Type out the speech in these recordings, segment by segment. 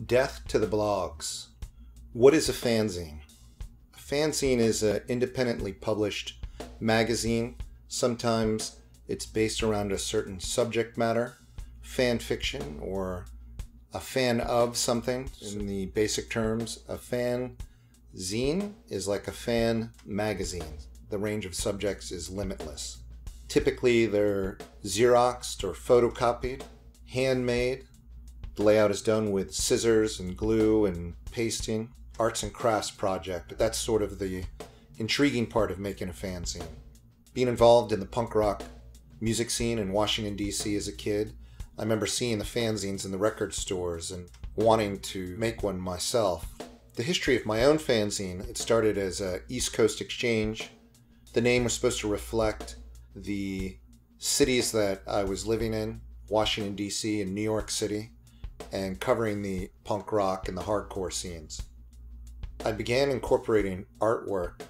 Death to the blogs. What is a fanzine? A fanzine is an independently published magazine. Sometimes it's based around a certain subject matter, fan fiction, or a fan of something. In the basic terms, a fanzine is like a fan magazine. The range of subjects is limitless. Typically, they're Xeroxed or photocopied, handmade. The layout is done with scissors and glue and pasting. Arts and crafts project, but that's sort of the intriguing part of making a fanzine. Being involved in the punk rock music scene in Washington, D.C. as a kid, I remember seeing the fanzines in the record stores and wanting to make one myself. The history of my own fanzine, it started as a East Coast exchange. The name was supposed to reflect the cities that I was living in, Washington, D.C. and New York City, and covering the punk rock and the hardcore scenes. I began incorporating artwork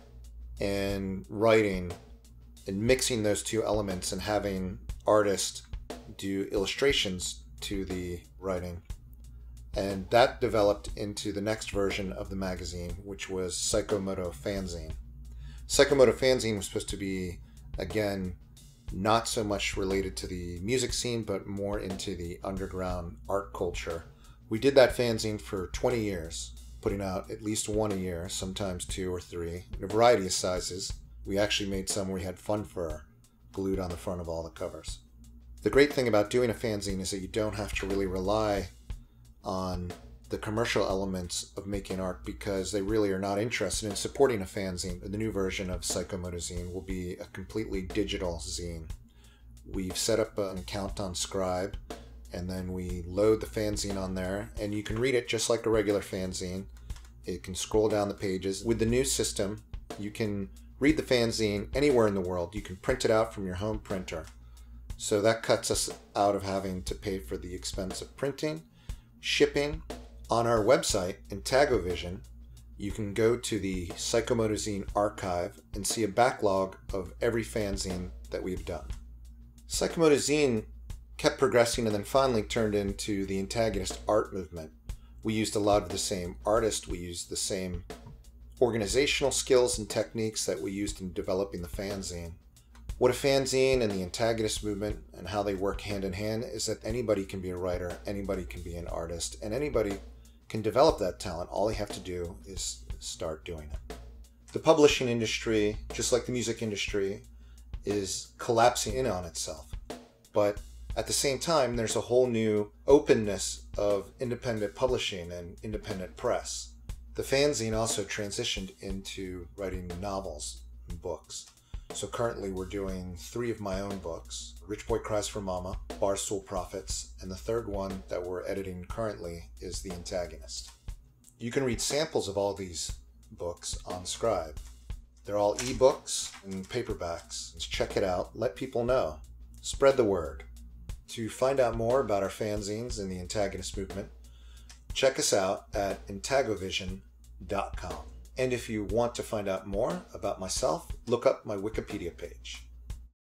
and writing and mixing those two elements and having artists do illustrations to the writing. And that developed into the next version of the magazine, which was Psychomoto Fanzine. Psychomoto Fanzine was supposed to be, again, not so much related to the music scene, but more into the underground art culture. We did that fanzine for 20 years, putting out at least one a year, sometimes 2 or 3, in a variety of sizes. We actually made some where we had fun fur glued on the front of all the covers. The great thing about doing a fanzine is that you don't have to really rely on the commercial elements of making art because they really are not interested in supporting a fanzine. The new version of Psychomoto Zine will be a completely digital zine. We've set up an account on Scribe, and then we load the fanzine on there, and you can read it just like a regular fanzine. It can scroll down the pages. With the new system, you can read the fanzine anywhere in the world. You can print it out from your home printer. So that cuts us out of having to pay for the expense of printing, shipping. On our website, Intagovision, you can go to the Psychomoto Zine archive and see a backlog of every fanzine that we've done. Psychomoto Zine kept progressing and then finally turned into the antagonist art movement. We used a lot of the same artists, we used the same organizational skills and techniques that we used in developing the fanzine. What a fanzine and the antagonist movement and how they work hand in hand is that anybody can be a writer, anybody can be an artist, and anybody can develop that talent. All they have to do is start doing it. The publishing industry, just like the music industry, is collapsing in on itself. But at the same time, there's a whole new openness of independent publishing and independent press. The fanzine also transitioned into writing novels and books. So currently we're doing 3 of my own books, Rich Boy Cries for Mama, Barstool Prophets, and the third one that we're editing currently is The Antagonist. You can read samples of all these books on Scribe. They're all ebooks and paperbacks. Let's check it out. Let people know. Spread the word. To find out more about our fanzines and the antagonist movement, check us out at intagovision.com. And if you want to find out more about myself, look up my Wikipedia page.